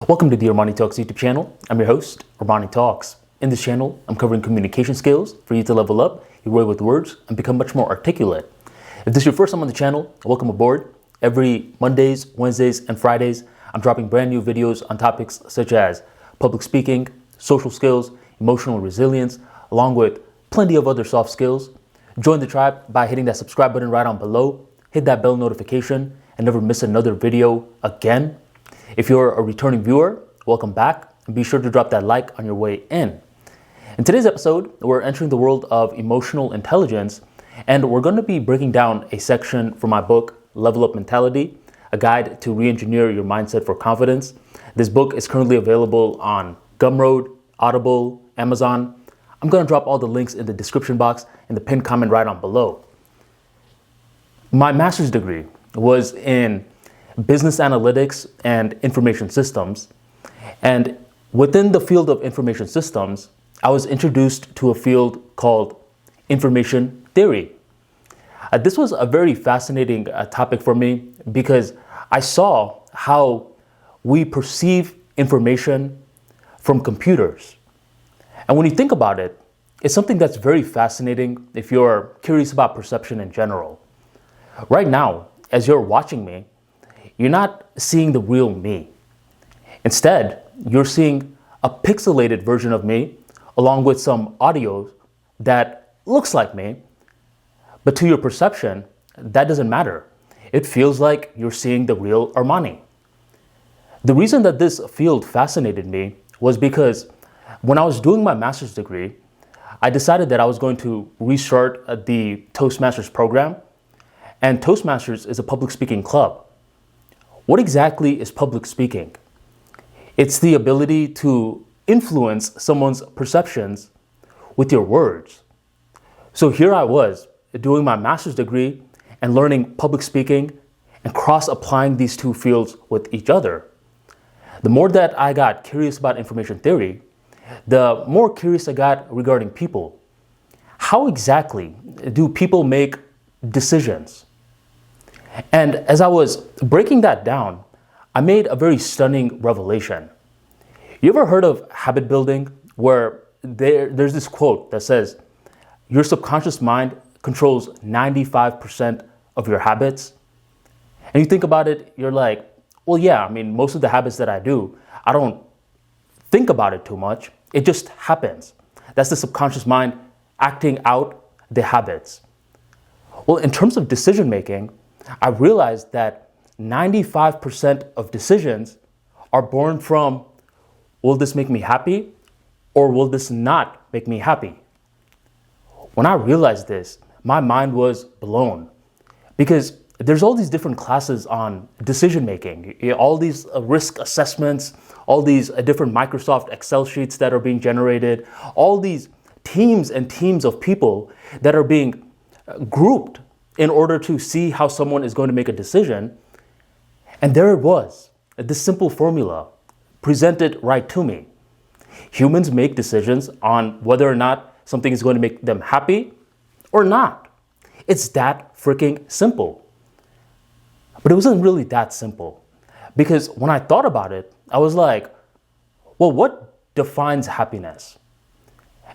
Welcome to the Armani Talks YouTube channel. I'm your host, Armani Talks. In this channel, I'm covering communication skills for you to level up your way with words and become much more articulate. If this is your first time on the channel, welcome aboard. Every Mondays, Wednesdays, and Fridays, I'm dropping brand new videos on topics such as public speaking, social skills, emotional resilience, along with plenty of other soft skills. Join the tribe by hitting that subscribe button right on below, hit that bell notification, and never miss another video again. If you're a returning viewer, welcome back, and be sure to drop that like on your way in. In today's episode, we're entering the world of emotional intelligence, and we're going to be breaking down a section from my book, Level Up Mentality, a guide to re-engineer your mindset for confidence. This book is currently available on Gumroad, Audible, Amazon. I'm going to drop all the links in the description box and the pinned comment right on below. My master's degree was in business analytics and information systems. And within the field of information systems, I was introduced to a field called information theory. This was a very fascinating topic for me because I saw how we perceive information from computers. And when you think about it, it's something that's very fascinating if you're curious about perception in general. Right now, as you're watching me, you're not seeing the real me. Instead, you're seeing a pixelated version of me along with some audio that looks like me, but to your perception, that doesn't matter. It feels like you're seeing the real Armani. The reason that this field fascinated me was because when I was doing my master's degree, I decided that I was going to restart the Toastmasters program, and Toastmasters is a public speaking club. What exactly is public speaking? It's the ability to influence someone's perceptions with your words. So here I was doing my master's degree and learning public speaking and cross-applying these two fields with each other. The more that I got curious about information theory, the more curious I got regarding people. How exactly do people make decisions? And as I was breaking that down, I made a very stunning revelation. You ever heard of habit building, where there's this quote that says, your subconscious mind controls 95% of your habits? And you think about it, you're like, well, yeah, I mean, most of the habits that I do, I don't think about it too much. It just happens. That's the subconscious mind acting out the habits. Well, in terms of decision making, I realized that 95% of decisions are born from, will this make me happy or will this not make me happy? When I realized this, my mind was blown because there's all these different classes on decision making, all these risk assessments, all these different Microsoft Excel sheets that are being generated, all these teams and teams of people that are being grouped in order to see how someone is going to make a decision. And there it was, this simple formula presented right to me. Humans make decisions on whether or not something is going to make them happy or not. It's that freaking simple. But it wasn't really that simple, because when I thought about it, I was like, well, what defines happiness?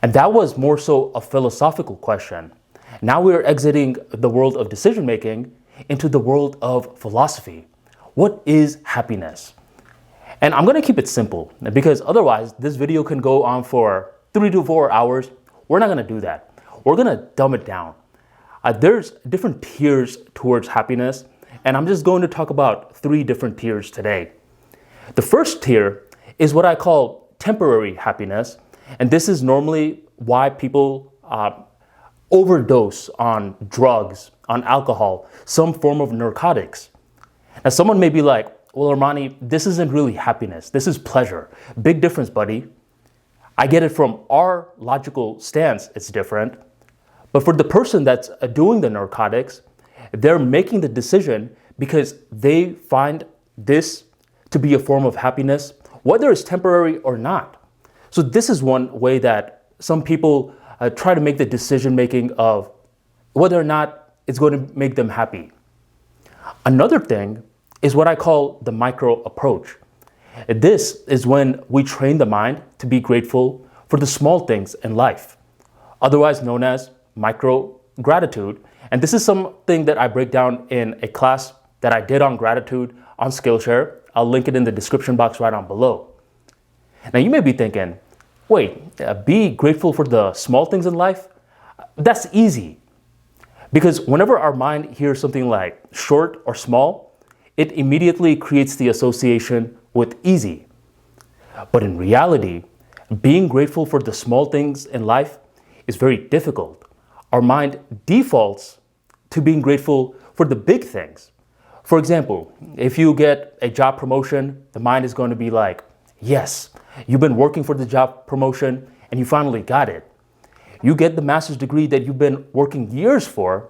And that was more so a philosophical question. Now we're exiting the world of decision making into the world of philosophy. What is happiness? And I'm going to keep it simple because otherwise this video can go on for 3 to 4 hours. We're not going to do that. We're going to dumb it down. There's different tiers towards happiness, and I'm just going to talk about 3 different tiers today. The first tier is what I call temporary happiness, and this is normally why people overdose on drugs, on alcohol, some form of narcotics. Now, someone may be like, well, Armani, this isn't really happiness. This is pleasure. Big difference, buddy. I get it from our logical stance, it's different. But for the person that's doing the narcotics, they're making the decision because they find this to be a form of happiness, whether it's temporary or not. So this is one way that some people try to make the decision making of whether or not it's going to make them happy. Another thing is what I call the micro approach. This is when we train the mind to be grateful for the small things in life, otherwise known as micro gratitude. And this is something that I break down in a class that I did on gratitude on Skillshare. I'll link it in the description box right on below. Now you may be thinking, wait, be grateful for the small things in life? That's easy. Because whenever our mind hears something like short or small, it immediately creates the association with easy. But in reality, being grateful for the small things in life is very difficult. Our mind defaults to being grateful for the big things. For example, if you get a job promotion, the mind is going to be like, yes, you've been working for the job promotion and you finally got it. You get the master's degree that you've been working years for.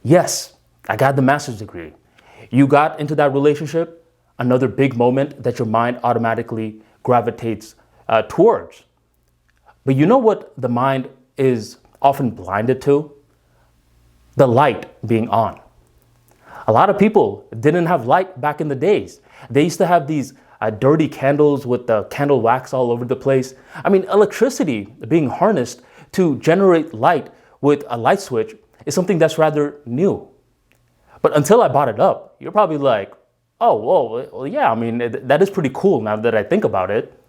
Yes, I got the master's degree. You got into that relationship, another big moment that your mind automatically gravitates towards. But you know what the mind is often blinded to? The light being on. A lot of people didn't have light back in the days. They used to have these dirty candles with the candle wax all over the place. I mean, electricity being harnessed to generate light with a light switch is something that's rather new. But until I brought it up, you're probably like, oh, well, yeah, I mean, that is pretty cool now that I think about it.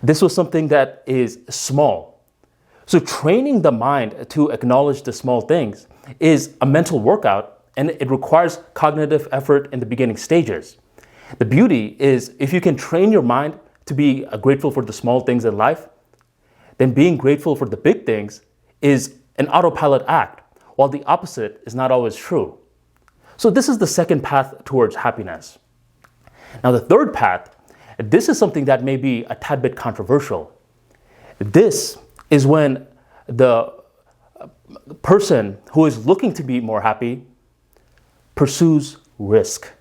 This was something that is small. So training the mind to acknowledge the small things is a mental workout, and it requires cognitive effort in the beginning stages. The beauty is if you can train your mind to be grateful for the small things in life, then being grateful for the big things is an autopilot act, while the opposite is not always true. So this is the second path towards happiness. Now the third path, this is something that may be a tad bit controversial. This is when the person who is looking to be more happy pursues risk.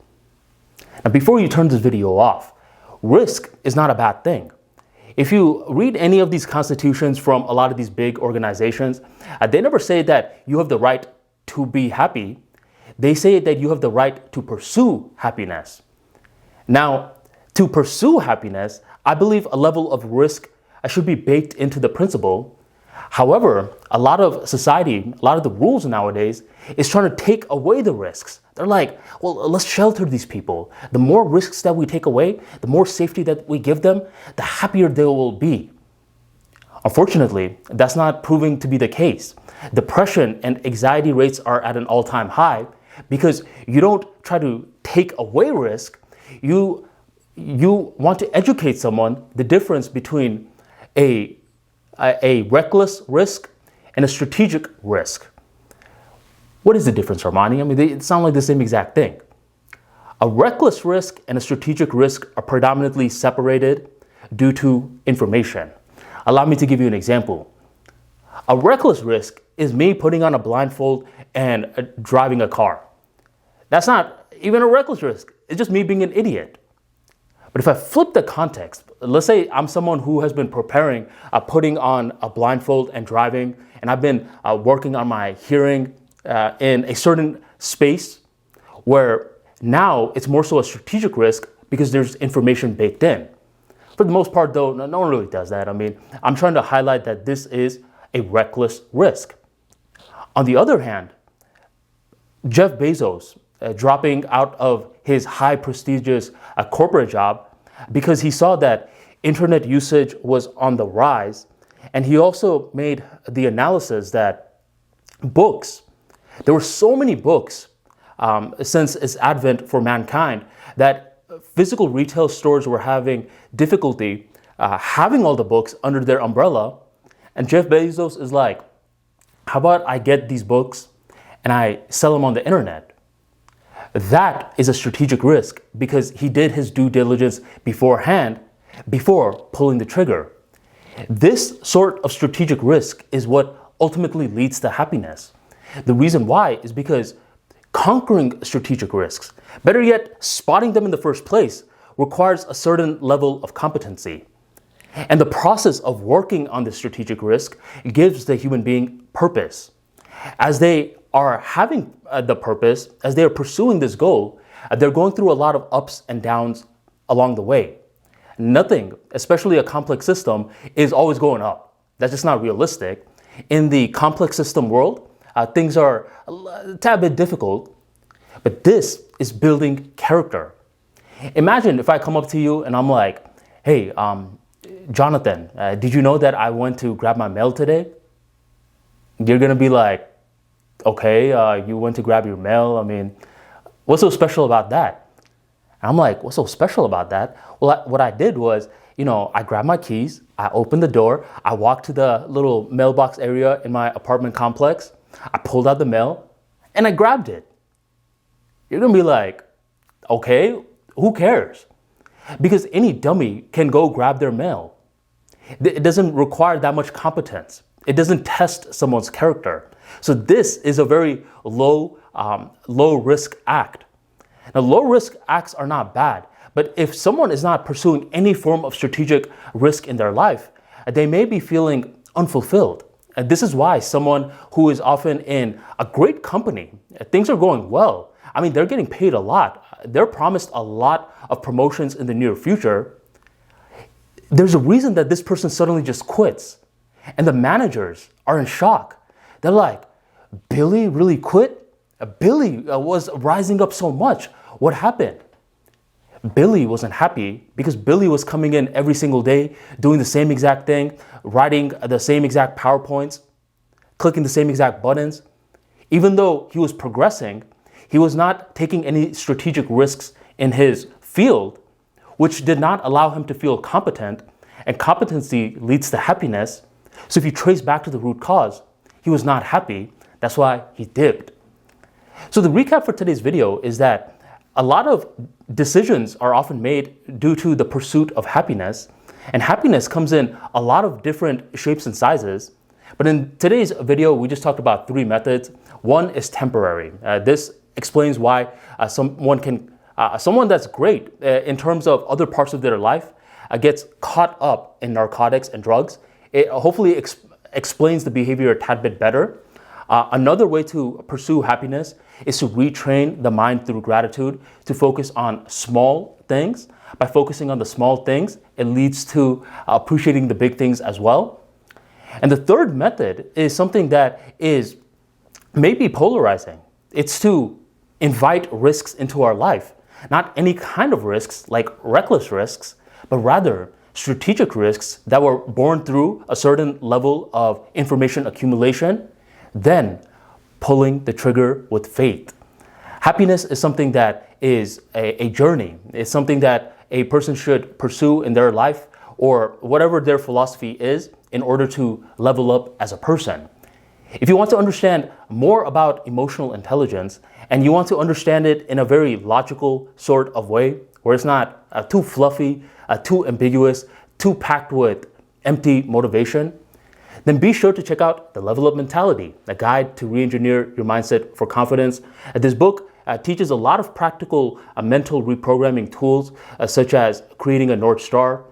Now before you turn this video off, risk is not a bad thing. If you read any of these constitutions from a lot of these big organizations, they never say that you have the right to be happy. They say that you have the right to pursue happiness. Now, to pursue happiness, I believe a level of risk should be baked into the principle. However, a lot of society, a lot of the rules nowadays is trying to take away the risks. They're like, well, let's shelter these people. The more risks that we take away, the more safety that we give them, the happier they will be. Unfortunately, that's not proving to be the case. Depression and anxiety rates are at an all-time high because you don't try to take away risk. You want to educate someone the difference between a reckless risk and a strategic risk. What is the difference, Armani? I mean, they sound like the same exact thing. A reckless risk and a strategic risk are predominantly separated due to information. Allow me to give you an example. A reckless risk is me putting on a blindfold and driving a car. That's not even a reckless risk. It's just me being an idiot. But if I flip the context, let's say I'm someone who has been preparing, putting on a blindfold and driving, and I've been working on my hearing in a certain space where now it's more so a strategic risk because there's information baked in. For the most part, though, no one really does that. I mean, I'm trying to highlight that this is a reckless risk. On the other hand, Jeff Bezos dropping out of his high prestigious corporate job because he saw that internet usage was on the rise. And he also made the analysis that there were so many books since its advent for mankind that physical retail stores were having difficulty having all the books under their umbrella. And Jeff Bezos is like, how about I get these books and I sell them on the internet? That is a strategic risk because he did his due diligence beforehand before pulling the trigger. This sort of strategic risk is what ultimately leads to happiness. The reason why is because conquering strategic risks, better yet, spotting them in the first place, requires a certain level of competency. And the process of working on this strategic risk gives the human being purpose. As they are having the purpose, as they are pursuing this goal, they're going through a lot of ups and downs along the way. nothing, especially a complex system, is always going up. That's just not realistic. In the complex system world, things are a tad bit difficult, but this is building character. Imagine if I come up to you and I'm like, hey, Jonathan, did you know that I went to grab my mail today? You're gonna be like, okay, you went to grab your mail. I mean, what's so special about that? And I'm like, what's so special about that? Well, what I did was, I grabbed my keys, I opened the door, I walked to the little mailbox area in my apartment complex, I pulled out the mail, and I grabbed it. You're gonna be like, okay, who cares? Because any dummy can go grab their mail. It doesn't require that much competence. It doesn't test someone's character. So this is a very low risk act. Now, low risk acts are not bad, but if someone is not pursuing any form of strategic risk in their life, they may be feeling unfulfilled. And this is why someone who is often in a great company, things are going well. I mean, they're getting paid a lot. They're promised a lot of promotions in the near future. There's a reason that this person suddenly just quits. And the managers are in shock. They're like, Billy really quit? Billy was rising up so much. What happened? Billy wasn't happy because Billy was coming in every single day, doing the same exact thing, writing the same exact PowerPoints, clicking the same exact buttons. Even though he was progressing, he was not taking any strategic risks in his field, which did not allow him to feel competent, and competency leads to happiness. So if you trace back to the root cause, he was not happy. That's why he dipped. So the recap for today's video is that a lot of decisions are often made due to the pursuit of happiness, and happiness comes in a lot of different shapes and sizes. But in today's video, we just talked about 3 methods. One is temporary. This explains why someone that's great in terms of other parts of their life gets caught up in narcotics and drugs. It hopefully explains the behavior a tad bit better. Another way to pursue happiness is to retrain the mind through gratitude to focus on small things. By focusing on the small things, it leads to appreciating the big things as well. And the third method is something that is maybe polarizing. It's to invite risks into our life. Not any kind of risks like reckless risks, but rather strategic risks that were born through a certain level of information accumulation, then pulling the trigger with faith. Happiness is something that is a journey. It's something that a person should pursue in their life or whatever their philosophy is in order to level up as a person. If you want to understand more about emotional intelligence and you want to understand it in a very logical sort of way where it's not too fluffy, too ambiguous, too packed with empty motivation, then be sure to check out The Level Up Mentality, a guide to re-engineer your mindset for confidence. This book teaches a lot of practical mental reprogramming tools, such as creating a North Star,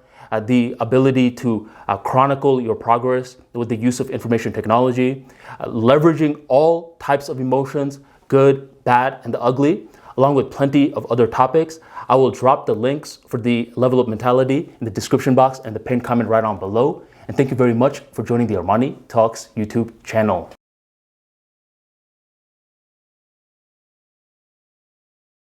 the ability to chronicle your progress with the use of information technology, leveraging all types of emotions, good, bad, and the ugly, along with plenty of other topics. I will drop the links for the Level Up Mentality in the description box and the pinned comment right on below. And thank you very much for joining the Armani Talks YouTube channel.